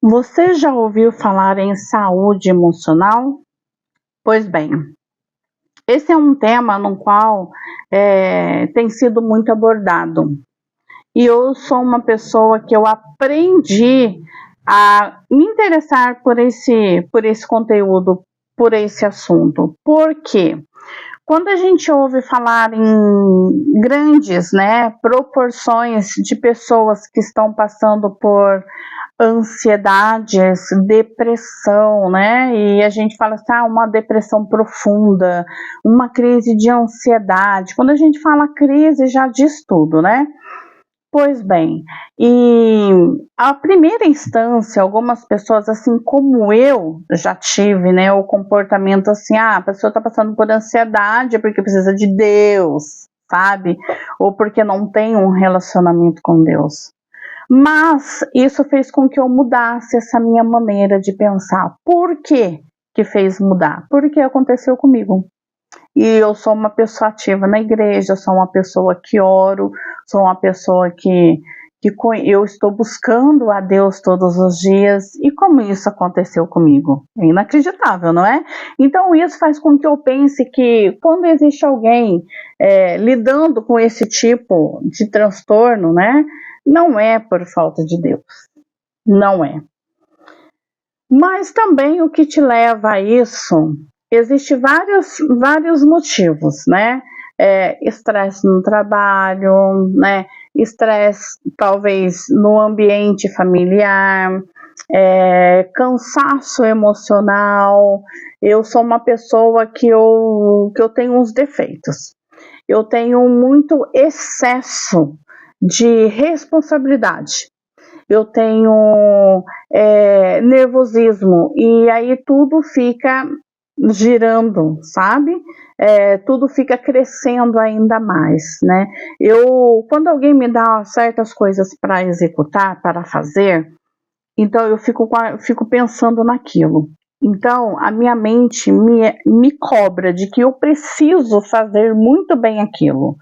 Você já ouviu falar em saúde emocional? Pois bem, esse é um tema no qual tem sido muito abordado. E eu sou uma pessoa que eu aprendi a me interessar por esse conteúdo, por esse assunto. Por quê? Quando a gente ouve falar em grandes, proporções de pessoas que estão passando por ansiedades, depressão, e a gente fala assim, uma depressão profunda, uma crise de ansiedade. Quando a gente fala crise, já diz tudo, né? Pois bem, e a primeira instância, algumas pessoas, assim como eu já tive, o comportamento assim, a pessoa está passando por ansiedade porque precisa de Deus, sabe? Ou porque não tem um relacionamento com Deus. Mas isso fez com que eu mudasse essa minha maneira de pensar. Por que que fez mudar? Porque aconteceu comigo. E eu sou uma pessoa ativa na igreja, sou uma pessoa que oro, sou uma pessoa que eu estou buscando a Deus todos os dias. E como isso aconteceu comigo? É inacreditável, não é? Então isso faz com que eu pense que quando existe alguém lidando com esse tipo de transtorno, não é por falta de Deus, não é. Mas também o que te leva a isso, existem vários motivos, estresse no trabalho, estresse talvez no ambiente familiar, cansaço emocional. Eu sou uma pessoa que eu tenho uns defeitos. Eu tenho muito excesso de responsabilidade. Eu tenho nervosismo e aí tudo fica girando, sabe? Tudo fica crescendo ainda mais, quando alguém me dá certas coisas para executar, para fazer, então eu fico pensando naquilo. Então a minha mente me cobra de que eu preciso fazer muito bem aquilo.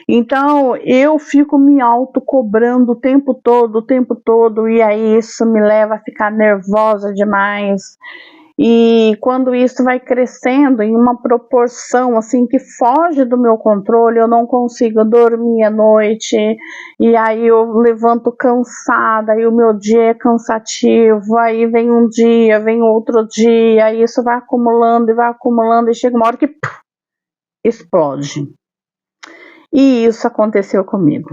Então eu fico me autocobrando o tempo todo, e aí isso me leva a ficar nervosa demais. E quando isso vai crescendo em uma proporção assim que foge do meu controle, eu não consigo dormir à noite, e aí eu levanto cansada, e o meu dia é cansativo, aí vem um dia, vem outro dia, e isso vai acumulando, e chega uma hora que explode. E isso aconteceu comigo,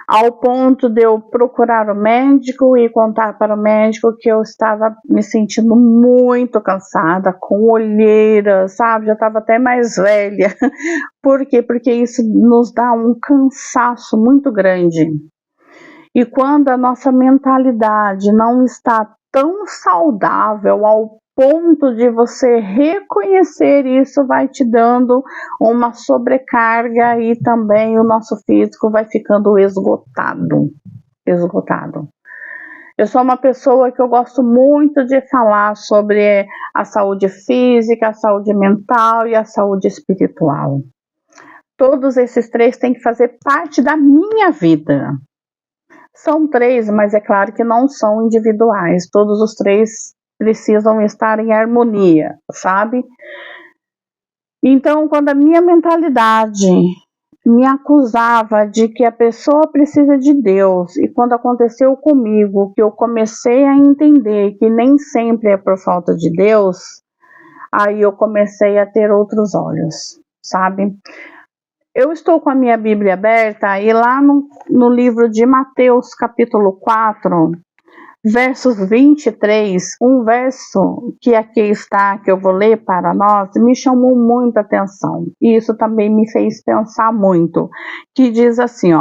ao ponto de eu procurar o médico e contar para o médico que eu estava me sentindo muito cansada, com olheira, sabe? Já estava até mais velha. Por quê? Porque isso nos dá um cansaço muito grande. E quando a nossa mentalidade não está tão saudável ao ponto de você reconhecer isso, vai te dando uma sobrecarga e também o nosso físico vai ficando esgotado. Eu sou uma pessoa que eu gosto muito de falar sobre a saúde física, a saúde mental e a saúde espiritual. Todos esses três têm que fazer parte da minha vida. São três, mas é claro que não são individuais. Todos os três precisam estar em harmonia, sabe? Então, quando a minha mentalidade me acusava de que a pessoa precisa de Deus, e quando aconteceu comigo, que eu comecei a entender que nem sempre é por falta de Deus, aí eu comecei a ter outros olhos, sabe? Eu estou com a minha Bíblia aberta e lá no livro de Mateus, capítulo 4, versos 23, um verso que aqui está, que eu vou ler para nós, me chamou muita atenção. E isso também me fez pensar muito, que diz assim,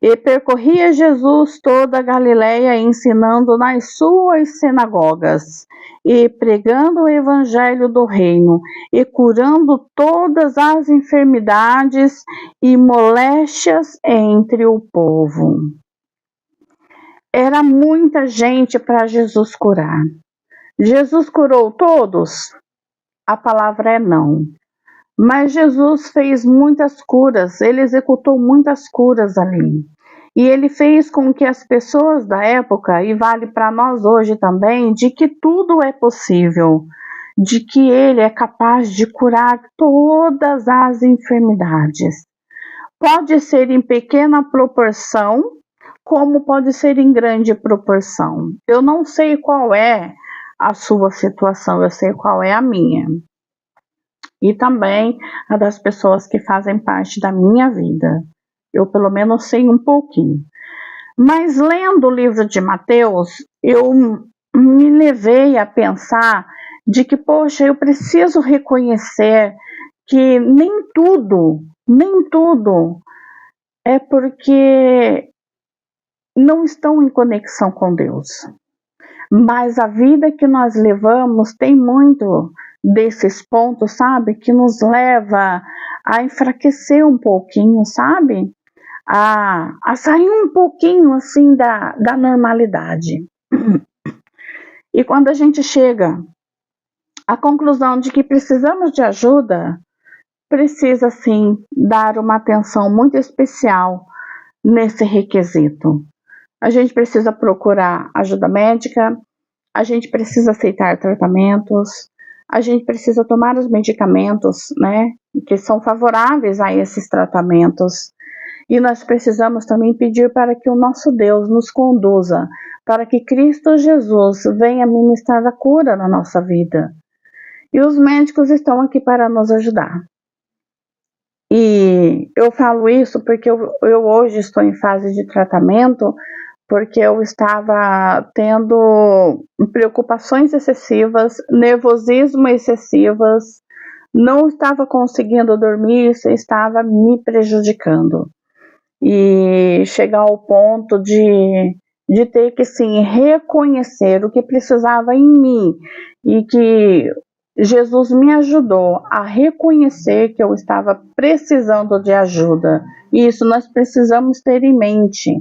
e percorria Jesus toda a Galileia, ensinando nas suas sinagogas, e pregando o evangelho do reino, e curando todas as enfermidades e moléstias entre o povo. Era muita gente para Jesus curar. Jesus curou todos? A palavra é não. Mas Jesus fez muitas curas, ele executou muitas curas ali. E ele fez com que as pessoas da época, e vale para nós hoje também, de que tudo é possível, de que ele é capaz de curar todas as enfermidades. Pode ser em pequena proporção, como pode ser em grande proporção. Eu não sei qual é a sua situação, eu sei qual é a minha. E também a das pessoas que fazem parte da minha vida. Eu pelo menos sei um pouquinho. Mas lendo o livro de Mateus, eu me levei a pensar de que, poxa, eu preciso reconhecer que nem tudo é porque não estão em conexão com Deus. Mas a vida que nós levamos tem muito desses pontos, sabe? Que nos leva a enfraquecer um pouquinho, sabe? A sair um pouquinho assim da normalidade. E quando a gente chega à conclusão de que precisamos de ajuda, precisa sim dar uma atenção muito especial nesse requisito. A gente precisa procurar ajuda médica, a gente precisa aceitar tratamentos, a gente precisa tomar os medicamentos, né, que são favoráveis a esses tratamentos. E nós precisamos também pedir para que o nosso Deus nos conduza, para que Cristo Jesus venha ministrar a cura na nossa vida. E os médicos estão aqui para nos ajudar. E eu falo isso porque eu hoje estou em fase de tratamento, porque eu estava tendo preocupações excessivas, nervosismo excessivas, não estava conseguindo dormir, isso estava me prejudicando. E chegar ao ponto de ter que sim reconhecer o que precisava em mim e que Jesus me ajudou a reconhecer que eu estava precisando de ajuda. E isso nós precisamos ter em mente,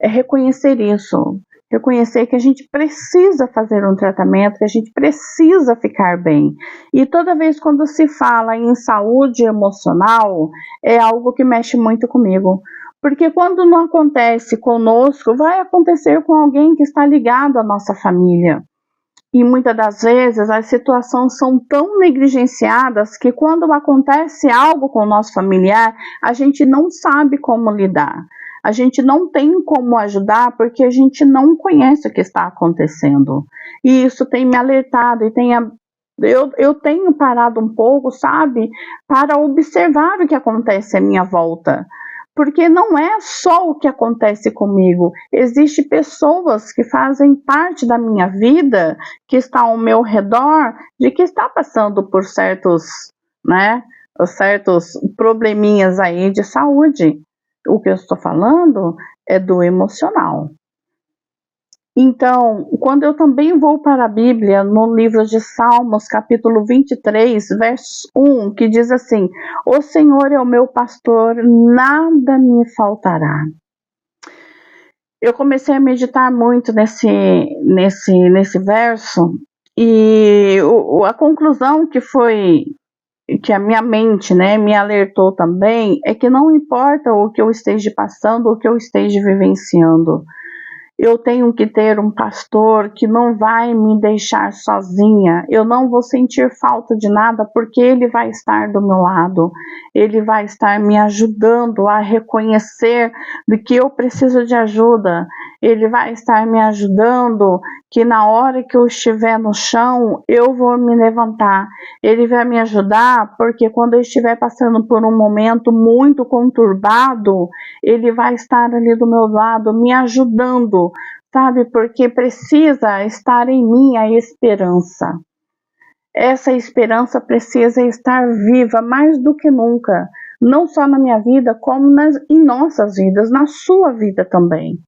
é reconhecer isso, reconhecer que a gente precisa fazer um tratamento, que a gente precisa ficar bem. E toda vez quando se fala em saúde emocional, é algo que mexe muito comigo. Porque quando não acontece conosco, vai acontecer com alguém que está ligado à nossa família. E muitas das vezes as situações são tão negligenciadas que quando acontece algo com o nosso familiar, a gente não sabe como lidar. A gente não tem como ajudar porque a gente não conhece o que está acontecendo. E isso tem me alertado e eu tenho parado um pouco, sabe, para observar o que acontece à minha volta. Porque não é só o que acontece comigo, existem pessoas que fazem parte da minha vida, que estão ao meu redor, de que está passando por certos probleminhas aí de saúde. O que eu estou falando é do emocional. Então, quando eu também vou para a Bíblia, no livro de Salmos, capítulo 23, verso 1, que diz assim: o Senhor é o meu pastor, nada me faltará. Eu comecei a meditar muito nesse verso, e a conclusão que a minha mente, né, me alertou também, é que não importa o que eu esteja passando, o que eu esteja vivenciando, eu tenho que ter um pastor que não vai me deixar sozinha, eu não vou sentir falta de nada, porque ele vai estar do meu lado, ele vai estar me ajudando a reconhecer de que eu preciso de ajuda, ele vai estar me ajudando que na hora que eu estiver no chão, eu vou me levantar, ele vai me ajudar porque quando eu estiver passando por um momento muito conturbado, ele vai estar ali do meu lado, me ajudando, sabe? Porque precisa estar em mim a esperança. Essa esperança precisa estar viva mais do que nunca, não só na minha vida, como em nossas vidas, na sua vida também.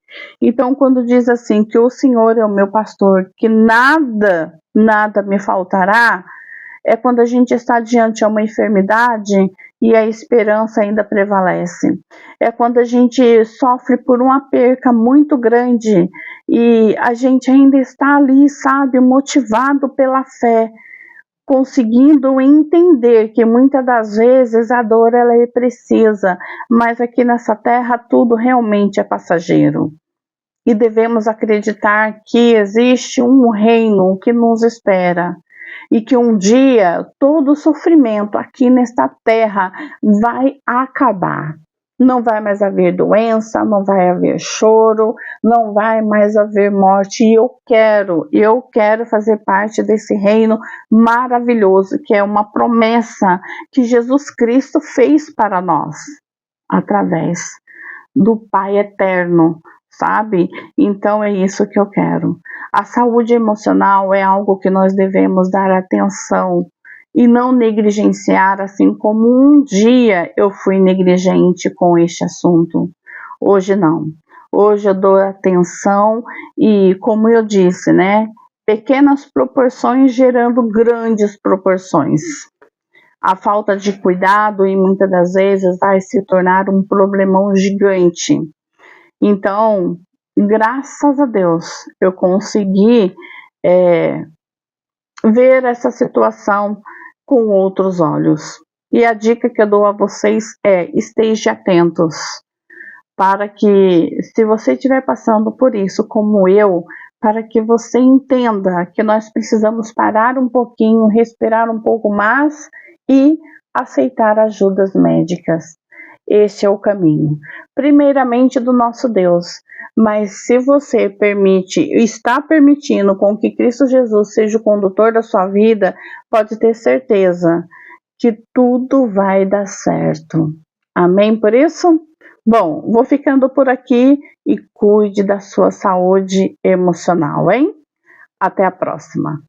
Então, quando diz assim, que o Senhor é o meu pastor, que nada me faltará, é quando a gente está diante de uma enfermidade e a esperança ainda prevalece. É quando a gente sofre por uma perca muito grande e a gente ainda está ali, sabe, motivado pela fé. conseguindo entender que muitas das vezes a dor ela é precisa, mas aqui nessa terra tudo realmente é passageiro. E devemos acreditar que existe um reino que nos espera e que um dia todo o sofrimento aqui nesta terra vai acabar. Não vai mais haver doença, não vai haver choro, não vai mais haver morte. E eu quero fazer parte desse reino maravilhoso, que é uma promessa que Jesus Cristo fez para nós, através do Pai eterno, sabe? Então é isso que eu quero. A saúde emocional é algo que nós devemos dar atenção e não negligenciar, assim como um dia eu fui negligente com este assunto. Hoje não. Hoje eu dou atenção e, como eu disse, né? Pequenas proporções gerando grandes proporções. A falta de cuidado e muitas das vezes vai se tornar um problemão gigante. Então, graças a Deus, eu consegui ver essa situação com outros olhos. E a dica que eu dou a vocês é: esteja atentos, para que, se você estiver passando por isso, como eu, para que você entenda que nós precisamos parar um pouquinho, respirar um pouco mais e aceitar ajudas médicas. Este é o caminho, primeiramente do nosso Deus, mas se você está permitindo com que Cristo Jesus seja o condutor da sua vida, pode ter certeza que tudo vai dar certo. Amém por isso? Bom, vou ficando por aqui e cuide da sua saúde emocional, hein? Até a próxima.